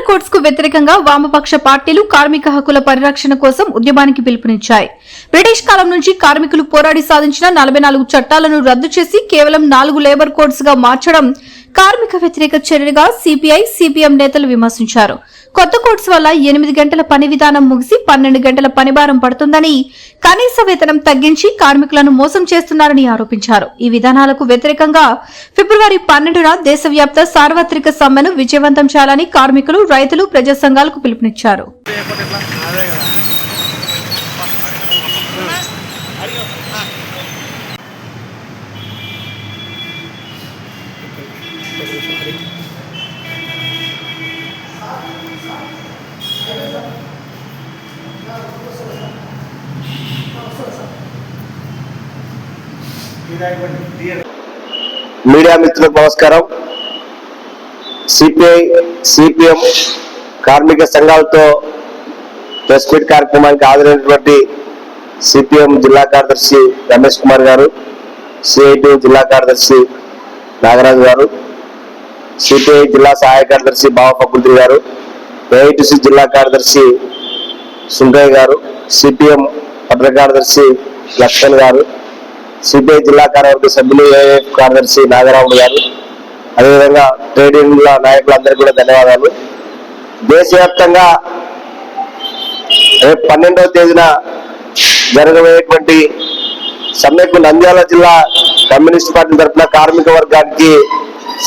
Labour codes కు వ్యతిరేకంగా వామపక్ష పార్టీలు కార్మిక హక్కుల పరిరక్షణ కోసం ఉద్యమానికి పిలుపునిచ్చాయి. బ్రిటిష్ కాలం నుంచి కార్మికులు పోరాడి సాధించిన 44 చట్టాలను రద్దు చేసి కేవలం 4 లేబర్ కోడ్స్ గా మార్చడం కార్మిక వ్యతిరేక చర్యగా సిపిఐ, సిపిఎం నేతలు విమర్శించారు. కొత్త కోడ్స్ వల్ల 8 గంటల పని విధానం ముగిసి 12 గంటల పనిభారం పడుతుందని, కనీస వేతనం తగ్గించి కార్మికులను మోసం చేస్తున్నారని ఆరోపించారు. ఈ విధానాలకు వ్యతిరేకంగా ఫిబ్రవరి 12న దేశవ్యాప్త సార్వత్రిక సమ్మెను విజయవంతం చేయాలని కార్మికులు, రైతులు, ప్రజా సంఘాలకు పిలుపునిచ్చారు. మీడియా మిత్రులకు నమస్కారం. సిపిఐ, సిపిఎం కార్మిక సంఘాలతో ప్రెస్ మీట్ కార్యక్రమానికి హాజరైనటువంటి సిపిఎం జిల్లా కార్యదర్శి రమేష్ కుమార్ గారు, సిఐటి జిల్లా కార్యదర్శి నాగరాజు గారు, సిపిఐ జిల్లా సహాయ కార్యదర్శి బావ ఫకుల్ద్రి గారు, ఏఐటిసి జిల్లా కార్యదర్శి సుందయ్య గారు, సిపిఎం పట్టణ కార్యదర్శి లక్ష్మణ్ గారు, సిపిఐ జిల్లా కార్యవర్గ సభ్యులు ఏఐఎఫ్ కార్యదర్శి నాగరాముడు గారు, అదేవిధంగా ట్రేడ్ యూనియన్ల నాయకులందరికీ కూడా ధన్యవాదాలు. దేశవ్యాప్తంగా రేపు 12వ తేదీన జరగబోయేటువంటి సమ్మెకు నంద్యాల జిల్లా కమ్యూనిస్ట్ పార్టీ తరఫున కార్మిక వర్గానికి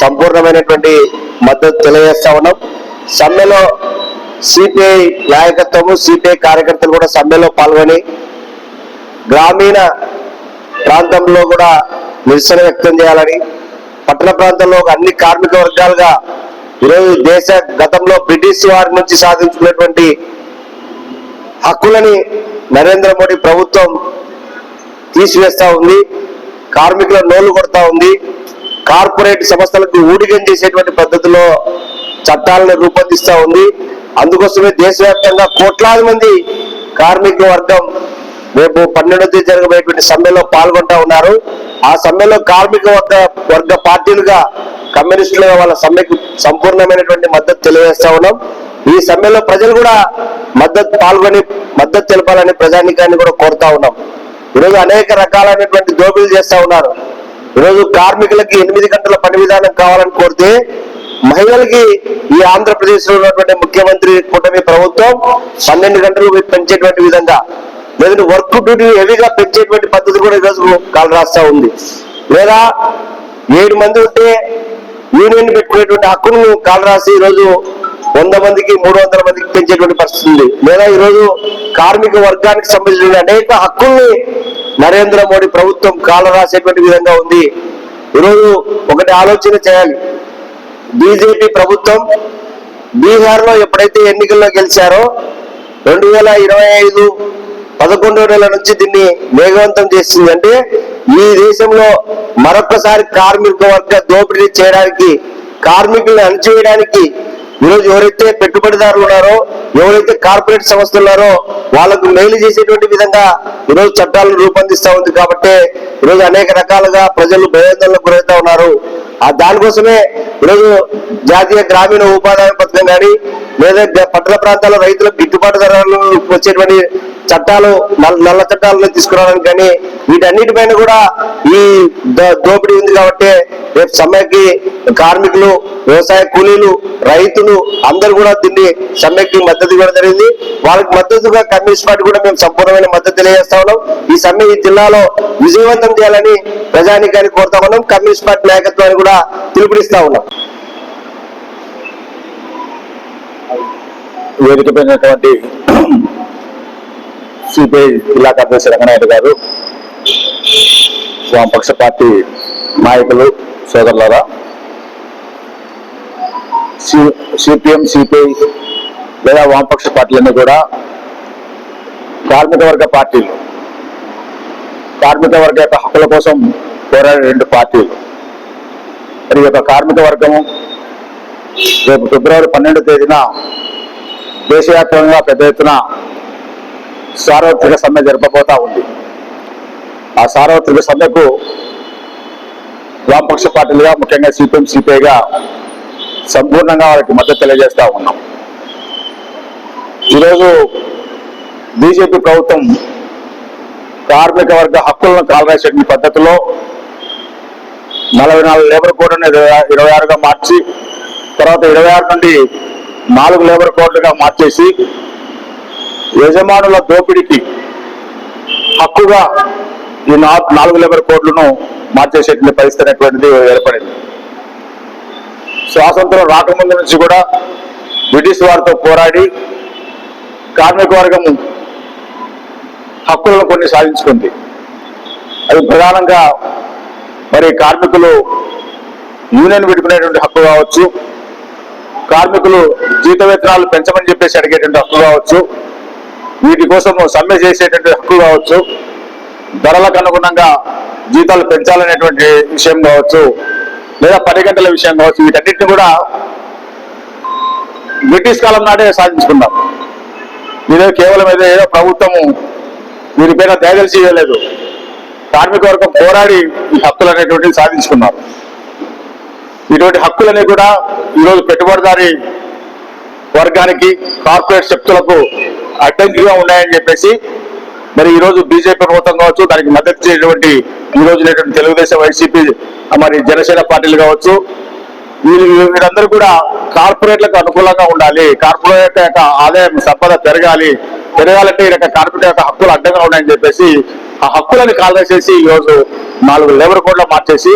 సంపూర్ణమైనటువంటి మద్దతు తెలియజేస్తా ఉన్నాం. సమ్మెలో సిపిఐ నాయకత్వము, సిపిఐ కార్యకర్తలు కూడా సమ్మెలో పాల్గొని గ్రామీణ ప్రాంతంలో కూడా నిరసన వ్యక్తం చేయాలని, పట్టణ ప్రాంతంలో అన్ని కార్మిక వర్గాలుగా ఈరోజు గతంలో బ్రిటిష్ వారి నుంచి సాధించుకున్నటువంటి హక్కులని నరేంద్ర మోడీ ప్రభుత్వం తీసివేస్తా ఉంది, కార్మికుల నోళ్లు కొడతా ఉంది, కార్పొరేట్ సంస్థలకు ఊడిగం చేసేటువంటి పద్ధతిలో చట్టాలను రూపొందిస్తా ఉంది. అందుకోసమే దేశవ్యాప్తంగా కోట్లాది మంది కార్మిక వర్గం రేపు 12వ తేదీ జరగబోయేటువంటి సమ్మెలో పాల్గొంటా ఉన్నారు. ఆ సమ్మెలో కార్మిక వర్గ పార్టీలుగా కమ్యూనిస్టులుగా వాళ్ళ సమ్మెకు సంపూర్ణమైనటువంటి మద్దతు తెలియజేస్తా ఉన్నాం. ఈ సమ్మెలో ప్రజలు కూడా పాల్గొని మద్దతు తెలపాలని ప్రజానీకాన్ని కూడా కోరుతా ఉన్నాం. ఈరోజు అనేక రకాలైనటువంటి దోపిడీలు చేస్తా ఉన్నారు. ఈరోజు కార్మికులకి 8 గంటల పని విధానం కావాలని కోరితే, మహిళలకి ఈ ఆంధ్రప్రదేశ్ లో ఉన్నటువంటి ముఖ్యమంత్రి కూటమి ప్రభుత్వం 12 గంటలు పెంచేటువంటి విధంగా, లేదంటే వర్క్ డ్యూటీ హెవీగా పెంచేటువంటి పద్ధతి కూడా ఈరోజు కాలు రాస్తా ఉంది. లేదా 7 మంది ఉంటే యూనియన్ పెట్టుకునేటువంటి హక్కును కాలు రాసి ఈరోజు 100 మందికి 300 మందికి పెంచేటువంటి పరిస్థితి ఉంది. లేదా ఈరోజు కార్మిక వర్గానికి సంబంధించిన అనేక హక్కుల్ని నరేంద్ర మోడీ ప్రభుత్వం కాలు రాసేటువంటి విధంగా ఉంది. ఈరోజు ఒకటి ఆలోచన చేయాలి. బీజేపీ ప్రభుత్వం బీహార్ లో ఎప్పుడైతే ఎన్నికల్లో గెలిచారో 2025 11వ నెల నుంచి దీన్ని వేగవంతం చేసింది. అంటే ఈ దేశంలో మరొకసారి కార్మిక వర్గ దోపిడీ చేయడానికి, కార్మికులను అణచివేయడానికి ఈరోజు ఎవరైతే పెట్టుబడిదారులు ఉన్నారో, ఎవరైతే కార్పొరేట్ సంస్థలు ఉన్నారో వాళ్ళకు మేలు చేసేటువంటి విధంగా ఈరోజు చట్టాలను రూపొందిస్తా ఉంది. కాబట్టి ఈరోజు అనేక రకాలుగా ప్రజలు భయోందనలకు గురవుతా ఉన్నారు. దానికోసమే ఈరోజు జాతీయ గ్రామీణ ఉపాధి పథకం కానీ, లేదా పట్టణ ప్రాంతాల్లో రైతులకు గిట్టుబాటు ధరలు వచ్చేటువంటి చట్టాలు, నల్ల చట్టాలను తీసుకురావడానికి కానీ, వీటన్నిటిపైన కూడా ఈ దోపిడీ ఉంది. కాబట్టి రేపు సమ్మెకి కార్మికులు, వ్యవసాయ కూలీలు, రైతులు అందరూ కూడా దీన్ని సమ్మెకి మద్దతు ఇవ్వడం జరిగింది. వాళ్ళకి మద్దతుగా కమ్యూనిస్ట్ పార్టీ కూడా మేము సంపూర్ణమైన మద్దతు తెలియజేస్తా ఉన్నాం. ఈ సమ్మె ఈ జిల్లాలో విజయవంతం చేయాలని ప్రజానీకాన్ని కోరుతా ఉన్నాం. కమ్యూనిస్ట్ పార్టీ నాయకత్వాన్ని కూడా పిలుపునిస్తా ఉన్నాం. వేదికపైనటువంటి సిపిఐ జిల్లా కార్యదర్శి రంగనాయుడు గారు, వామపక్ష పార్టీ నాయకులు, సోదరులారా, సిపిఎం, సిపిఐ లేదా వామపక్ష పార్టీలన్నీ కూడా కార్మిక వర్గ పార్టీలు, కార్మిక వర్గ యొక్క హక్కుల కోసం పోరాడే 2 పార్టీలు. మరి యొక్క కార్మిక వర్గము రేపు ఫిబ్రవరి 12వ తేదీన దేశవ్యాప్తంగా పెద్ద ఎత్తున సార్వత్రిక సమ్మె జరపబోతా ఉంది. ఆ సార్వత్రిక సమ్మెకు వామపక్ష పార్టీలుగా, ముఖ్యంగా సిపిఎం, సిపిఐగా సంపూర్ణంగా వారికి మద్దతు తెలియజేస్తా ఉన్నాం. ఈరోజు బీజేపీ ప్రభుత్వం కార్మిక వర్గ హక్కులను కాలరాసే పద్ధతిలో 44 లేబర్ కోడ్లను 26గా మార్చి తర్వాత 26 నుండి 4 లేబర్ కోడ్లుగా మార్చేసి యజమానుల దోపిడీకి హక్కుగా ఈ 4 లేబర్ కోడ్లను మార్చేసేటువంటి పరిస్థితి అనేటువంటిది ఏర్పడింది. స్వాతంత్రం రాకముందు నుంచి కూడా బ్రిటిష్ వారితో పోరాడి కార్మిక వర్గం హక్కులను కొన్ని సాధించుకుంది. అది ప్రధానంగా మరి కార్మికులు యూనియన్ పెట్టుకునేటువంటి హక్కు కావచ్చు, కార్మికులు జీత వేతనాలు పెంచమని చెప్పేసి అడిగేటువంటి హక్కు కావచ్చు, వీటి కోసం సమ్మె చేసేటువంటి హక్కు కావచ్చు, ధరలకు అనుగుణంగా జీతాలు పెంచాలనేటువంటి విషయం కావచ్చు, లేదా 10 గంటల విషయం కావచ్చు, వీటన్నిటిని కూడా బ్రిటిష్ కాలం నాటే సాధించుకున్నాం. ఇదే కేవలం ఏదో ప్రభుత్వము వీరిపైన దయదలిచి చేయలేదు. కార్మిక వర్గం పోరాడి ఈ హక్కులు అనేటువంటివి సాధించుకున్నారు. ఇటువంటి హక్కులన్నీ కూడా ఈరోజు పెట్టుబడిదారి వర్గానికి, కార్పొరేట్ శక్తులకు అడ్డంకిగా ఉన్నాయని చెప్పేసి మరి ఈరోజు బీజేపీ ప్రభుత్వం కావచ్చు, దానికి మద్దతు చేయటువంటి ఈ రోజు తెలుగుదేశం, వైసీపీ, మరి జనసేన పార్టీలు కావచ్చు, వీరందరూ కూడా కార్పొరేట్లకు అనుకూలంగా ఉండాలి, కార్పొరేట్ యొక్క ఆదాయం సంపద పెరగాలంటే ఈ యొక్క కార్పొరేట్ యొక్క హక్కులు అడ్డంగా ఉన్నాయని చెప్పేసి ఆ హక్కులను కాలరేసేసి ఈరోజు 4 లేబర్ కోడ్లు మార్చేసి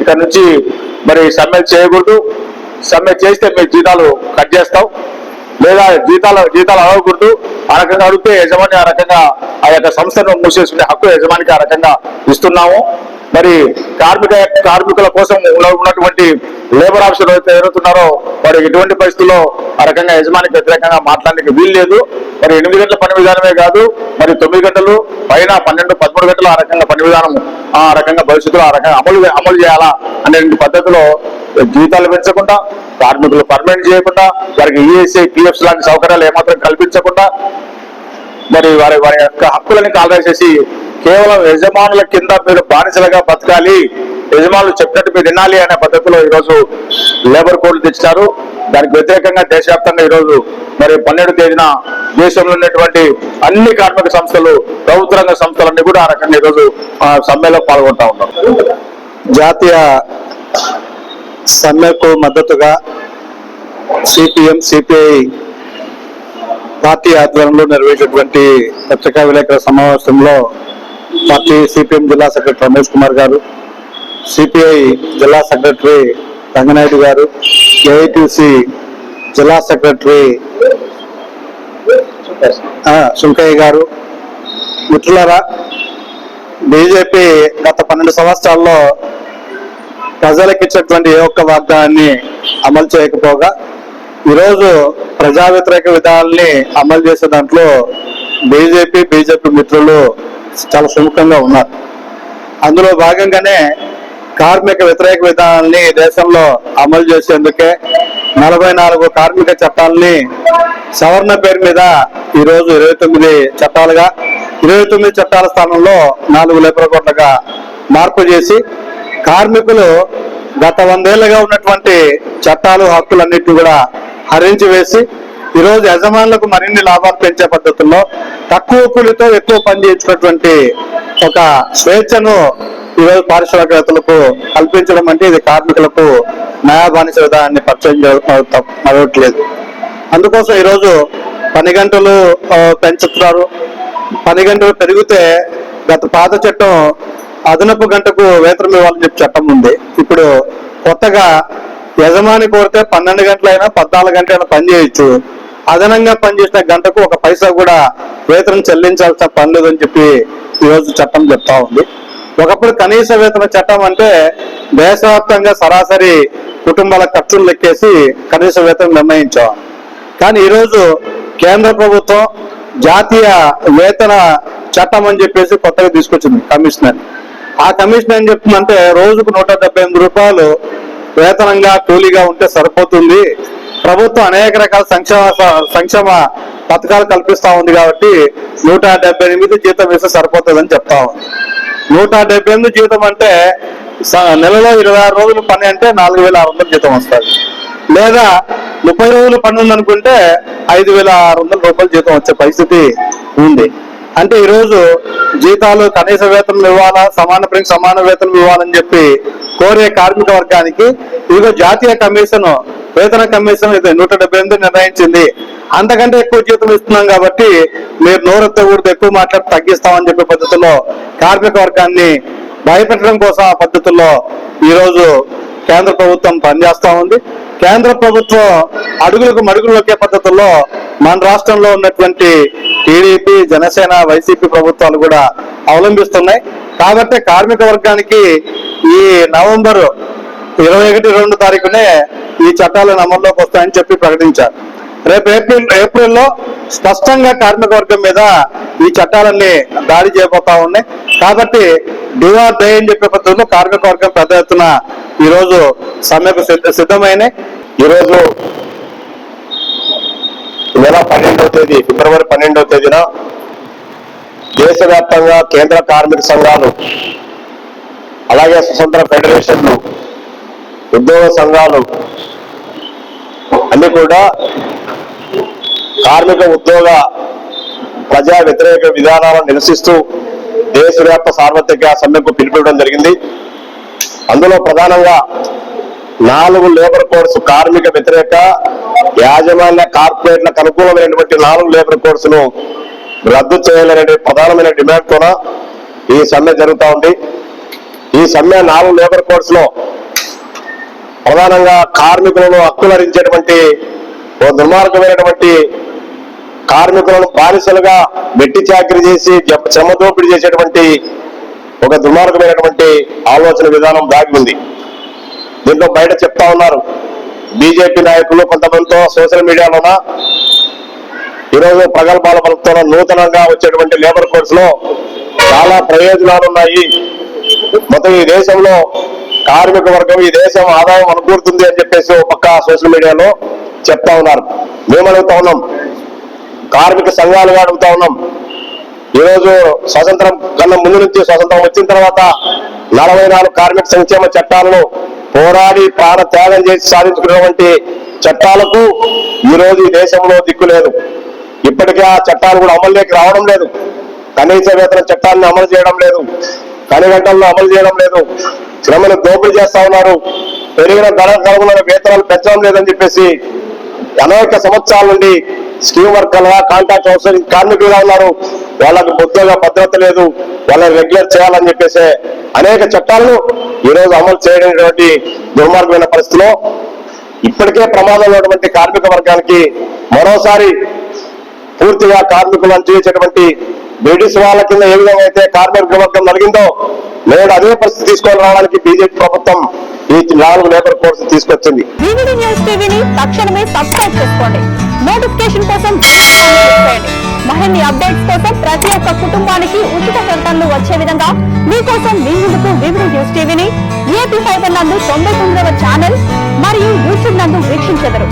ఇక్కడ నుంచి మరి సమ్మె చేయకూడదు, సమ్మె చేస్తే మీ జీతాలు కట్ చేస్తాం, లేదా జీతాలు అడగకూడదు, ఆ రకంగా అడిగితే యజమాని ఆ రకంగా ఆ యొక్క సంస్థను మూసేసుకునే హక్కు యజమానికి ఆ రకంగా ఇస్తున్నాము. మరి కార్మికుల కోసం ఉన్నటువంటి లేబర్ ఆఫీసర్ ఎవరుతున్నారో వారు ఎటువంటి పరిస్థితుల్లో ఆ రకంగా యజమానికి వ్యతిరేకంగా మాట్లాడడానికి వీలు లేదు. మరి 8 గంటల పని విధానమే కాదు, మరి 9 గంటలు పైన 12, 13 గంటలు ఆ రకంగా పని విధానం ఆ రకంగా భవిష్యత్తులో ఆ రకంగా అమలు చేయాలా అనే పద్ధతిలో జీతాలు పెంచకుండా, కార్మికులు పర్మనెంట్ చేయకుండా, వారికి ఈఎస్ఐ, పిఎఫ్స్ లాంటి సౌకర్యాలు ఏమాత్రం కల్పించకుండా మరి వారి యొక్క హక్కులని కాలరేసేసి కేవలం యజమానుల కింద మీరు బానిసలుగా బతకాలి, యజమానులు చెప్పినట్టు మీరు వినాలి అనే పద్ధతిలో ఈరోజు లేబర్ కోడ్లు తెచ్చారు. దానికి వ్యతిరేకంగా దేశవ్యాప్తంగా ఈరోజు మరి 12వ తేదీన దేశంలో ఉన్నటువంటి అన్ని కార్మిక సంస్థలు, ప్రభుత్వ రంగ సంస్థలన్నీ కూడా ఆ రకంగా ఈరోజు సమ్మెలో పాల్గొంటా ఉన్నారు. జాతీయ సమ్మెకు మద్దతుగా సిపిఎం, సిపిఐ పార్టీ ఆధ్వర్యంలో నిర్వహించినటువంటి పత్రికా విలేకరుల సమావేశంలో పార్టీ సిపిఎం జిల్లా సెక్రటరీ రమేష్ కుమార్ గారు, సిపిఐ జిల్లా సెక్రటరీ రంగనాయుడు గారు, ఏఐటీసీ జిల్లా సెక్రటరీ సుంకయ్య గారు, మిత్రులారా, బీజేపీ గత 12 సంవత్సరాల్లో ప్రజలకు ఇచ్చినటువంటి ఏ ఒక్క వాగ్దానాన్ని అమలు చేయకపోగా ఈరోజు ప్రజా వ్యతిరేక విధానాల్ని అమలు చేసే దాంట్లో బీజేపీ మిత్రులు చాలా సుముఖంగా ఉన్నారు. అందులో భాగంగానే కార్మిక వ్యతిరేక విధానాల్ని దేశంలో అమలు చేసేందుకే 44 కార్మిక చట్టాలని సవరణ పేరు మీద ఈరోజు 29 చట్టాలుగా, 29 చట్టాల స్థానంలో 4 లేబర్ కోడ్లుగా మార్పు చేసి కార్మికులు గత 100 ఏళ్లుగా ఉన్నటువంటి చట్టాలు, హక్కులన్నిటిని కూడా హరించి వేసి ఈరోజు యజమానులకు మరిన్ని లాభాలు పెంచే పద్ధతుల్లో తక్కువ కూలితో ఎక్కువ పని చేయించినటువంటి ఒక స్వేచ్ఛను ఈరోజు పారిశ్రామికవేత్తలకు కల్పించడం అంటే ఇది కార్మికులకు న్యాయ బానిస విధానాన్ని పరిచయం మరవట్లేదు. అందుకోసం ఈరోజు 10 గంటలు పెంచుతున్నారు. 10 గంటలు పెరిగితే గత పాత చట్టం అదనపు గంటకు వేతనం ఇవ్వాలని చెప్పి చట్టం ఉంది. ఇప్పుడు కొత్తగా యజమాని కోరితే 12 గంటలైనా 14 గంటలైనా పని చేయొచ్చు, అదనంగా పనిచేసిన గంటకు 1 పైసా కూడా వేతనం చెల్లించాల్సిన పని లేదని చెప్పి ఈరోజు చట్టం చెప్తా ఉంది. ఒకప్పుడు కనీస వేతన చట్టం అంటే దేశవ్యాప్తంగా సరాసరి కుటుంబాల ఖర్చులు లెక్కేసి కనీస వేతనం నిర్ణయించాం. కానీ ఈరోజు కేంద్ర ప్రభుత్వం జాతీయ వేతన చట్టం అని చెప్పేసి కొత్తగా తీసుకొచ్చింది కమిషన్. ఆ కమిషన్ ఏం చెప్తుందంటే రోజుకు 178 రూపాయలు వేతనంగా కూలీగా ఉంటే సరిపోతుంది, ప్రభుత్వం అనేక రకాల సంక్షేమ పథకాలు కల్పిస్తా ఉంది కాబట్టి 178 జీతం వేస్తే సరిపోతుందని చెప్తా ఉంది. 178 జీతం అంటే నెలలో 26 రోజులు పని అంటే 4600 జీతం వస్తుంది. లేదా 30 రోజులు పని ఉందనుకుంటే 5,600 రూపాయలు జీతం వచ్చే పరిస్థితి ఉంది. అంటే ఈరోజు జీతాలు కనీస వేతనం ఇవ్వాలా, సమాన పనికి సమాన వేతనం ఇవ్వాలని చెప్పి కోరే కార్మిక వర్గానికి ఇదిగో జాతీయ కమిషన్ వేతన కమిషన్ 178 నిర్ణయించింది. అంతకంటే ఎక్కువ జీతం ఇస్తున్నాం కాబట్టి మీరు నోరెత్తకూడదు, ఎక్కువ మాట్లాడి తగ్గిస్తామని చెప్పే పద్ధతిలో కార్మిక వర్గాన్ని భయపెట్టడం కోసం ఆ పద్ధతుల్లో ఈరోజు కేంద్ర ప్రభుత్వం పనిచేస్తా ఉంది. కేంద్ర ప్రభుత్వం అడుగులకు మడుగులు నొక్కే పద్ధతుల్లో మన రాష్ట్రంలో ఉన్నటువంటి టీడీపీ, జనసేన, వైసీపీ ప్రభుత్వాలు కూడా అవలంబిస్తున్నాయి. కాబట్టి కార్మిక వర్గానికి ఈ నవంబర్ 21-2 తారీఖునే ఈ చట్టాలు అమల్లోకి వస్తాయని చెప్పి ప్రకటించారు. రేపు ఏప్రిల్లో స్పష్టంగా కార్మిక వర్గం మీద ఈ చట్టాలన్నీ దాడి చేయబోతా ఉన్నాయి. కాబట్టి డిఆర్ డే అని చెప్పే పద్ధతిలో కార్మిక వర్గం పెద్ద ఎత్తున ఈరోజు సమ్మెకు సిద్ధమైనాయి. ఈరోజు నెల 12వ తేదీ ఫిబ్రవరి 12వ తేదీన దేశవ్యాప్తంగా కేంద్ర కార్మిక సంఘాలు, అలాగే స్వతంత్ర ఫెడరేషన్లు, ఉద్యోగ సంఘాలు అన్ని కూడా కార్మిక ఉద్యోగ ప్రజా వ్యతిరేక విధానాలను నిరసిస్తూ దేశవ్యాప్త సార్వత్రిక సమ్మెకు పిలుపునివ్వడం జరిగింది. అందులో ప్రధానంగా 4 లేబర్ కోడ్స్, కార్మిక వ్యతిరేక యాజమాన్య కార్పొరేట్లకు అనుకూలమైనటువంటి 4 లేబర్ కోడ్స్ ను రద్దు చేయాలనే ప్రధానమైన డిమాండ్ తో ఈ సమ్మె జరుగుతూ ఉంది. ఈ సమ్మె 4 లేబర్ కోడ్స్ లో ప్రధానంగా కార్మికులను హక్కులరించేటువంటి ఓ దుర్మార్గమైనటువంటి, కార్మికులను బానిసలుగా వెట్టి చాకిరీ చేసి శ్రమ దోపిడీ చేసేటువంటి ఒక దుర్మార్గమైనటువంటి ఆలోచన విధానం దాగి ఉంది. దీంట్లో బయట చెప్తా ఉన్నారు బీజేపీ నాయకులు కొంతమందితో సోషల్ మీడియాలోన ఈరోజు ప్రగల్భాల పలుకుతున్న నూతనంగా వచ్చేటువంటి లేబర్ కోడ్స్ లో చాలా ప్రయోజనాలు ఉన్నాయి, మొత్తం ఈ దేశంలో కార్మిక వర్గం, ఈ దేశం ఆదాయం అనుకూరుతుంది అని చెప్పేసి ఒక పక్క సోషల్ మీడియాలో చెప్తా ఉన్నారు. మేము అడుగుతా ఉన్నాం, కార్మిక సంఘాలుగా అడుగుతా ఉన్నాం, ఈరోజు స్వతంత్రం కన్నా ముందు నుంచి స్వతంత్రం వచ్చిన తర్వాత 44 కార్మిక సంక్షేమ చట్టాలను పోరాడి ప్రాణ త్యాగం చేసి సాధించుకున్నటువంటి చట్టాలకు ఈరోజు ఈ దేశంలో దిక్కు లేదు. ఇప్పటికే ఆ చట్టాలు కూడా అమల్లోకి రావడం లేదు. కనీస వేతన చట్టాలను అమలు చేయడం లేదు, పని గంటలను అమలు చేయడం లేదు, శ్రమను దోపిడీ చేస్తా ఉన్నారు, పెరిగిన ధరల వేతనాలు పెంచడం లేదని చెప్పేసి అనేక సంవత్సరాల నుండి స్కీమ్ వర్కర్లుగా, కాంట్రాక్ట్ అవుట్సోర్సింగ్ కార్మికులుగా ఉన్నారు. వాళ్ళకు ఉద్యోగ భద్రత లేదు, వాళ్ళని రెగ్యులర్ చేయాలని చెప్పేసి అనేక చట్టాలను ఈరోజు అమలు చేయడానికి దుర్మార్గమైన పరిస్థితిలో ఇప్పటికే ప్రమాదంలో ఉన్నటువంటి కార్మిక వర్గానికి మరోసారి పూర్తిగా కార్మికులను చేసేటువంటి బ్రిటిష్ వాళ్ళ కింద ఏ విధంగా అయితే కార్మిక వర్గం జరిగిందో నేడు అదే పరిస్థితి తీసుకొని రావడానికి బీజేపీ ప్రభుత్వం ఈ 4 లేబర్ కోడ్స్ తీసుకొచ్చింది. వివిడి న్యూస్ టీవీని తక్షణమే సబ్స్క్రైబ్ చేసుకోండి. నోటిఫికేషన్ కోసం మరిన్ని అప్డేట్స్ కోసం ప్రతి ఒక్క కుటుంబానికి ఉచిత ప్రకటనలు వచ్చే విధంగా మీకోసం మీ ముందుకు వివిడి న్యూస్ టీవీని AP5 నందు 99వ ఛానల్ మరియు యూట్యూబ్ నందు వీక్షించెదరు.